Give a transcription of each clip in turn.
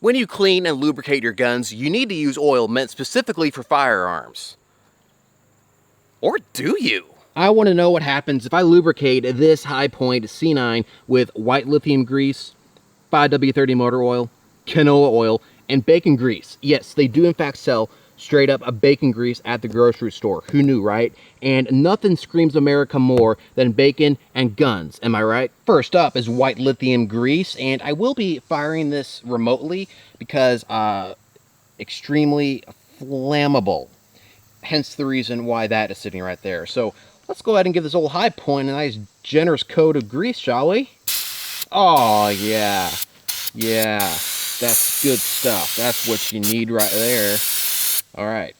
When you clean and lubricate your guns, you need to use oil meant specifically for firearms. Or do you? I want to know what happens if I lubricate this Hi-Point C9 with white lithium grease, 5W30 motor oil, canola oil, and bacon grease. Yes, they do in fact sell straight up a bacon grease at the grocery store. Who knew, right? And nothing screams America more than bacon and guns, am I right? First up is white lithium grease, and I will be firing this remotely because extremely flammable. Hence the reason why that is sitting right there. So let's go ahead and give this old Hi-Point a nice generous coat of grease, shall we? Oh yeah, yeah, that's good stuff. That's what you need right there. All right,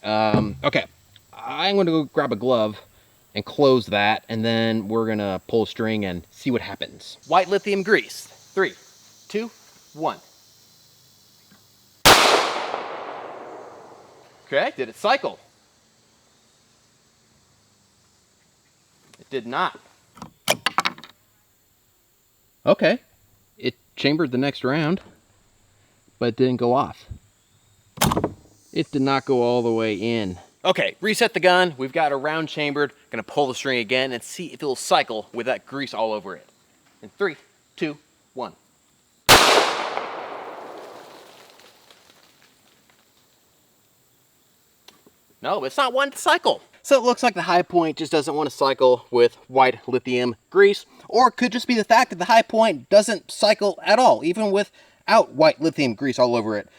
okay, I'm gonna go grab a glove and close that, and then we're gonna pull a string and see what happens. White lithium grease. 3, 2, 1. Okay, did it cycle? It did not. Okay, it chambered the next round, but it didn't go off. It did not go all the way in. Okay, reset the gun. We've got a round chambered. Gonna pull the string again and see if it'll cycle with that grease all over it. In 3, 2, 1. No, it's not one to cycle. So it looks like the Hi-Point just doesn't want to cycle with white lithium grease, or it could just be the fact that the Hi-Point doesn't cycle at all, even without white lithium grease all over it.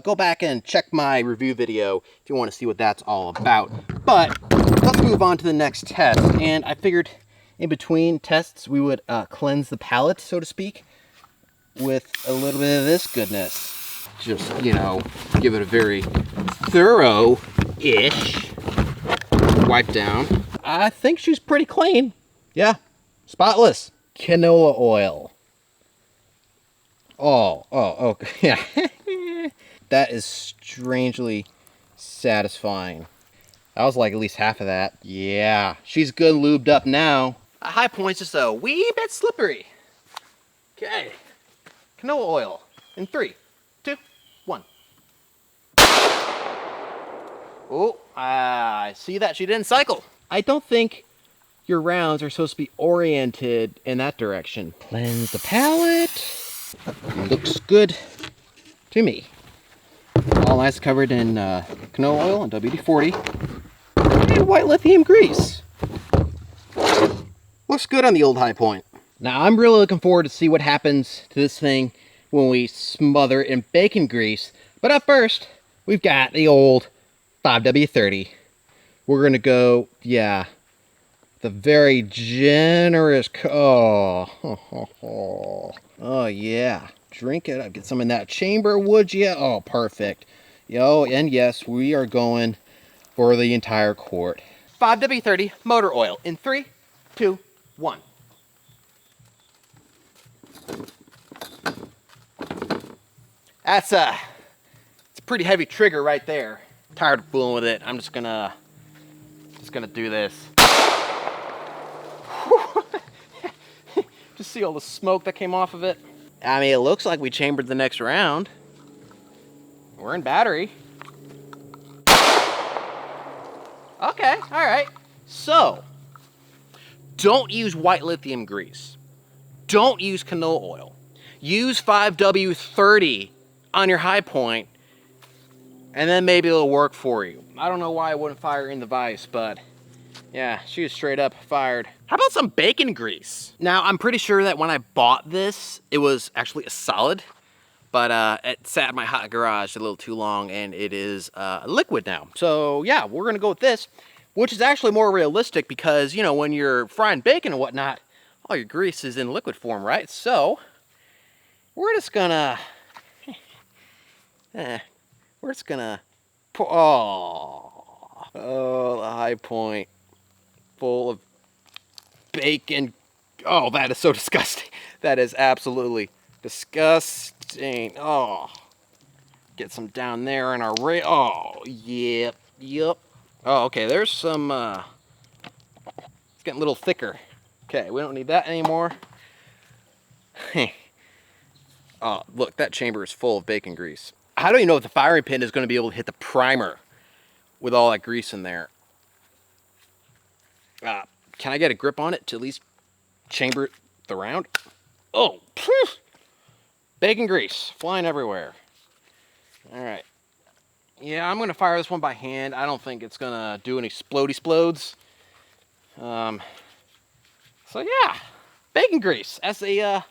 Go back and check my review video if you want to see what that's all about. But let's move on to the next test. And I figured in between tests we would cleanse the palate, so to speak, with a little bit of this goodness. Just, you know, give it a very thorough-ish wipe down. I think she's pretty clean. Yeah, spotless. Canola oil. Oh, yeah. That is strangely satisfying. That was like at least half of that. Yeah, she's good lubed up now. A Hi-Point's just a wee bit slippery. Okay, canola oil in 3, 2, 1. Oh, I see that she didn't cycle. I don't think your rounds are supposed to be oriented in that direction. Cleanse the palate. Looks good to me. All nice covered in canola oil and WD-40 and white lithium grease. Looks good on the old Hi-Point. Now I'm really looking forward to see what happens to this thing when we smother it in bacon grease. But up first, we've got the old 5W30. We're gonna go, yeah, the very generous, oh yeah. Drink it up, get some in that chamber, would ya? Oh, perfect. Yo, and yes, we are going for the entire quart. 5W30 motor oil in 3, 2, 1. It's a pretty heavy trigger right there. Tired of fooling with it. I'm just gonna do this. Just see all the smoke that came off of it. I mean, it looks like we chambered the next round. We're in battery. Okay, all right. So, don't use white lithium grease. Don't use canola oil. Use 5W30 on your Hi-Point, and then maybe it'll work for you. I don't know why I wouldn't fire in the vise, but yeah, she was straight up fired. How about some bacon grease? Now, I'm pretty sure that when I bought this, it was actually a solid, but it sat in my hot garage a little too long, and it is liquid now. So yeah, we're gonna go with this, which is actually more realistic because, you know, when you're frying bacon and whatnot, all your grease is in liquid form, right? So we're just gonna, we're just gonna pour, oh, the Hi-Point full of bacon. Oh, that is so disgusting. That is absolutely disgusting. Oh, get some down there in our oh, yep. Oh, okay, there's some, it's getting a little thicker. Okay, we don't need that anymore. Oh, look, that chamber is full of bacon grease. I don't even know if the firing pin is going to be able to hit the primer with all that grease in there. Can I get a grip on it to at least chamber the round? Oh, phew. Bacon grease flying everywhere. All right. Yeah, I'm going to fire this one by hand. I don't think it's going to do any splody-splodes. So yeah, bacon grease as a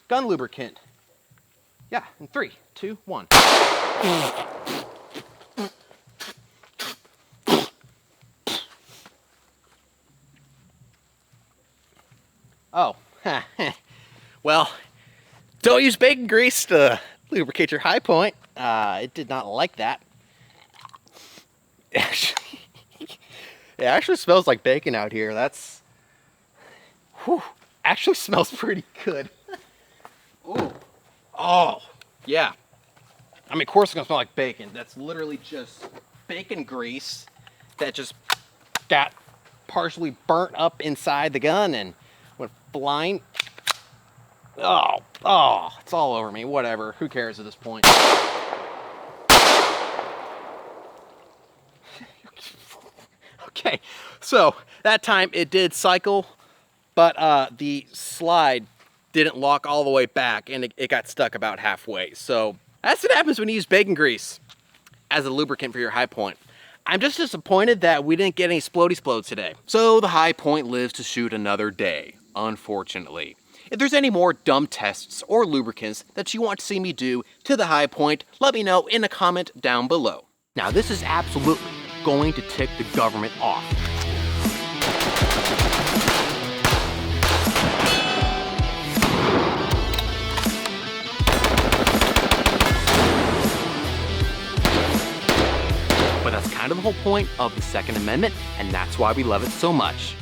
gun lubricant. Yeah, in 3, 2, 1. Oh, well, don't use bacon grease to lubricate your high point. It did not like that. It actually smells like bacon out here. That's, whew, actually smells pretty good. Ooh, oh, yeah. I mean, of course it's gonna smell like bacon. That's literally just bacon grease that just got partially burnt up inside the gun and went flying. Oh, it's all over me. Whatever, who cares at this point? Okay, so that time it did cycle, but the slide didn't lock all the way back and it got stuck about halfway. So that's what happens when you use bacon grease as a lubricant for your high point. I'm just disappointed that we didn't get any splody-splodes today. So the high point lives to shoot another day, unfortunately. If there's any more dumb tests or lubricants that you want to see me do to the high point, let me know in a comment down below. Now this is absolutely going to tick the government off. But that's kind of the whole point of the Second Amendment, and that's why we love it so much.